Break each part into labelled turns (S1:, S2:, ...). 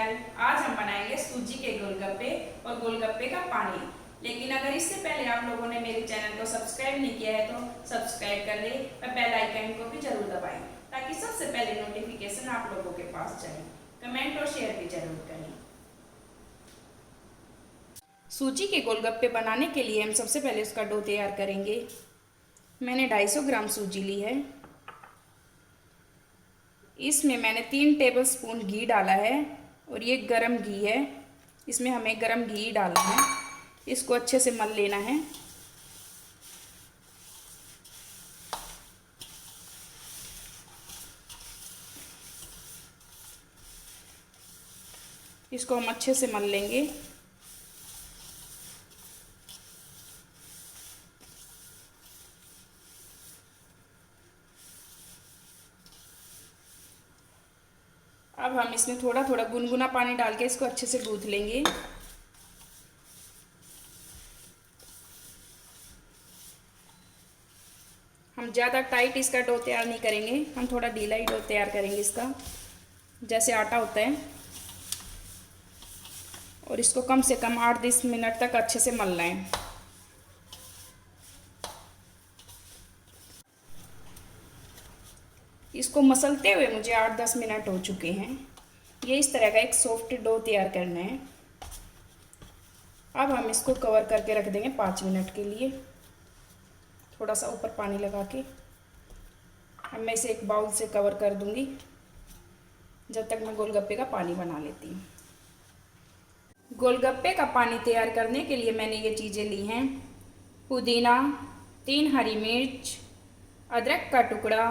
S1: Channel. आज हम बनाएंगे सूजी के गोलगप्पे और गोलगप्पे का पानी। लेकिन अगर इससे पहले आप लोगों ने मेरे चैनल को सब्सक्राइब नहीं किया है तो सब्सक्राइब कर ले और बेल आइकन को भी जरूर दबाएं ताकि सबसे पहले नोटिफिकेशन आप लोगों के पास जाए। कमेंट और शेयर भी जरूर करें। सूजी के गोलगप्पे बनाने के लिए हम सबसे पहले उसका डो तैयार करेंगे। मैंने 250 ग्राम सूजी ली है। इसमें मैंने 3 टेबलस्पून घी डाला है और ये गरम घी है। इसमें हमें गरम घी डालना है। इसको अच्छे से मल लेना है। इसको हम अच्छे से मल लेंगे। अब हम इसमें थोड़ा थोड़ा गुनगुना पानी डाल के इसको अच्छे से गूँथ लेंगे। हम ज़्यादा टाइट इसका डो तैयार नहीं करेंगे, हम थोड़ा ढीला ही डो तैयार करेंगे इसका, जैसे आटा होता है। और इसको कम से कम 8-10 मिनट तक अच्छे से मलना है। इसको मसलते हुए मुझे 8-10 मिनट हो चुके हैं। ये इस तरह का एक सॉफ्ट डो तैयार करना है। अब हम इसको कवर करके रख देंगे 5 मिनट के लिए, थोड़ा सा ऊपर पानी लगा के। अब मैं इसे एक बाउल से कवर कर दूंगी जब तक मैं गोलगप्पे का पानी बना लेती हूँ। गोलगप्पे का पानी तैयार करने के लिए मैंने ये चीज़ें ली हैं: पुदीना, 3 हरी मिर्च, अदरक का टुकड़ा,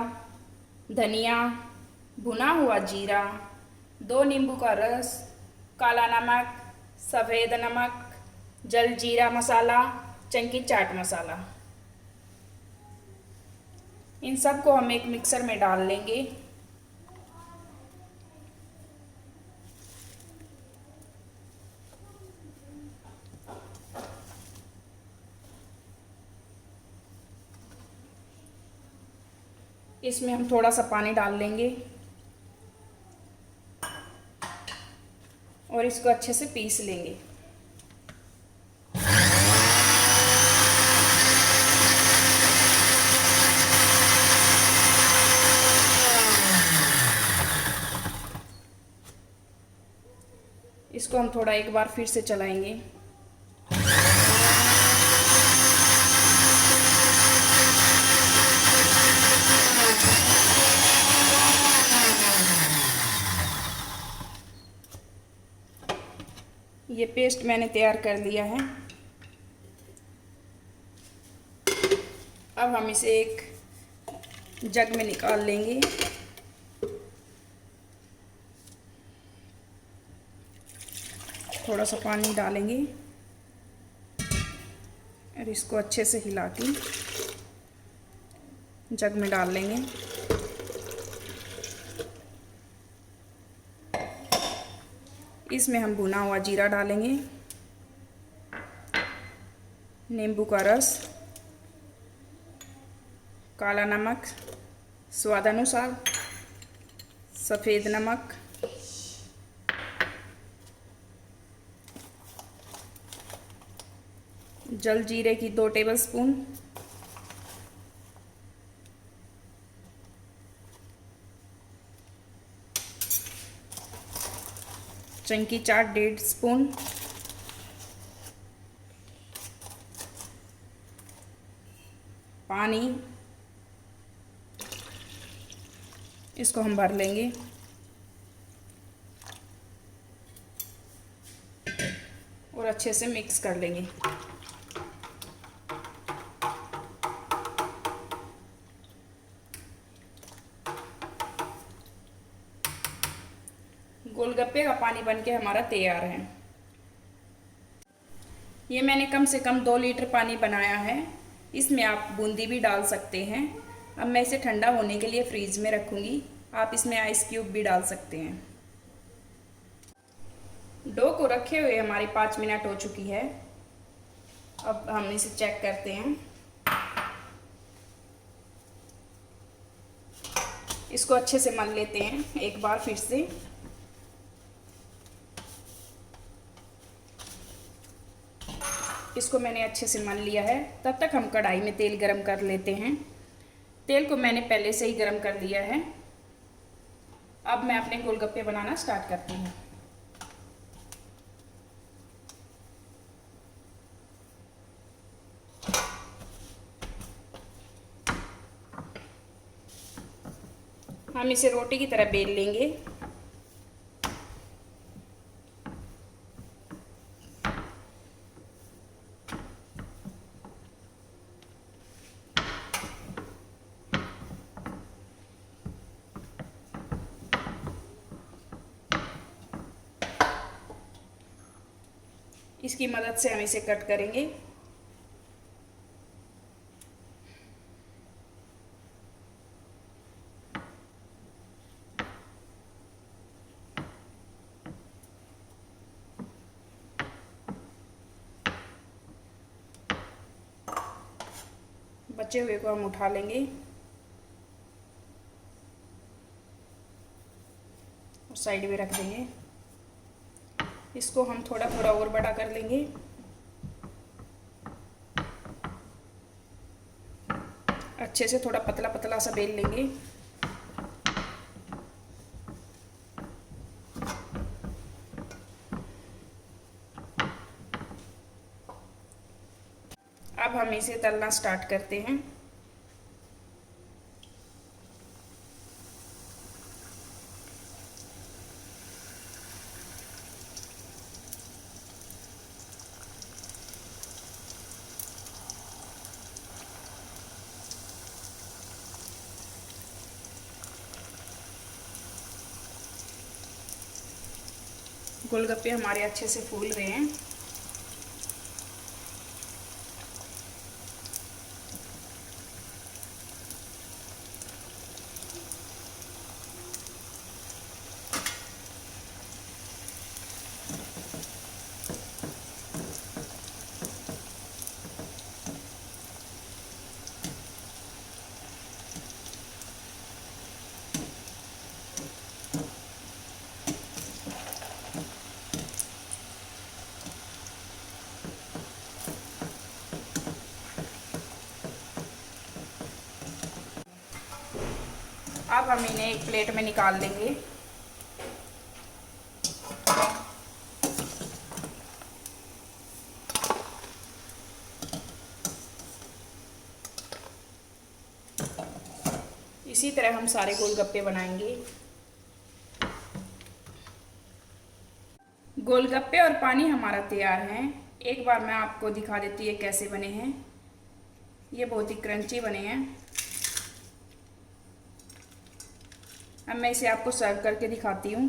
S1: धनिया, भुना हुआ जीरा, 2 नींबू का रस, काला नमक, सफ़ेद नमक, जलजीरा मसाला, चंकी चाट मसाला। इन सब को हम एक मिक्सर में डाल लेंगे। इसमें हम थोड़ा सा पानी डाल लेंगे और इसको अच्छे से पीस लेंगे। इसको हम थोड़ा एक बार फिर से चलाएंगे। ये पेस्ट मैंने तैयार कर लिया है। अब हम इसे एक जग में निकाल लेंगे। थोड़ा सा पानी डालेंगे और इसको अच्छे से हिला के जग में डाल लेंगे। इसमें हम भुना हुआ जीरा डालेंगे, नींबू का रस, काला नमक स्वादानुसार, सफ़ेद नमक, जलजीरे की 2 टेबलस्पून, चंकी चाट 1.5 स्पून, पानी, इसको हम भर लेंगे और अच्छे से मिक्स कर लेंगे। गोलगप्पे का पानी बनके हमारा तैयार है। ये मैंने कम से कम 2 लीटर पानी बनाया है। इसमें आप बूंदी भी डाल सकते हैं। अब मैं इसे ठंडा होने के लिए फ्रीज में रखूँगी। आप इसमें आइस क्यूब भी डाल सकते हैं। डो को रखे हुए हमारी 5 मिनट हो चुकी है। अब हम इसे चेक करते हैं। इसको अच्छे से मल लेते हैं एक बार फिर से। इसको मैंने अच्छे से मल लिया है। तब तक हम कढ़ाई में तेल गरम कर लेते हैं। तेल को मैंने पहले से ही गरम कर दिया है। अब मैं अपने गोलगप्पे बनाना स्टार्ट करती हूँ। हम इसे रोटी की तरह बेल लेंगे। इसकी मदद से हम इसे कट करेंगे। बचे हुए को हम उठा लेंगे और साइड में रख देंगे। इसको हम थोड़ा थोड़ा और बड़ा कर लेंगे। अच्छे से थोड़ा पतला पतला सा बेल लेंगे। अब हम इसे तलना स्टार्ट करते हैं। गोलगप्पे हमारे अच्छे से फूल रहे हैं। अब हम इन्हें एक प्लेट में निकाल लेंगे। इसी तरह हम सारे गोलगप्पे बनाएंगे। गोलगप्पे और पानी हमारा तैयार है। एक बार मैं आपको दिखा देती हूँ ये कैसे बने हैं। ये बहुत ही क्रंची बने हैं। अब मैं इसे आपको सर्व करके दिखाती हूँ।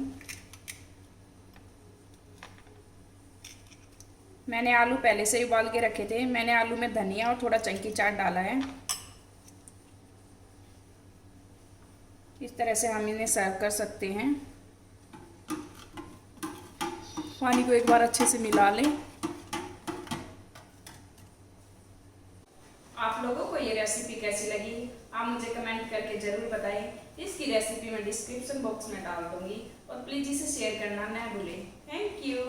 S1: मैंने आलू पहले से ही उबाल के रखे थे। मैंने आलू में धनिया और थोड़ा चंकी चाट डाला है। इस तरह से हम इन्हें सर्व कर सकते हैं। पानी को एक बार अच्छे से मिला लें। आप लोगों को ये रेसिपी कैसी लगी आप मुझे कमेंट करके ज़रूर बताएं। इसकी रेसिपी मैं डिस्क्रिप्शन बॉक्स में डाल दूंगी और प्लीज़ इसे शेयर करना ना भूलें। Thank you.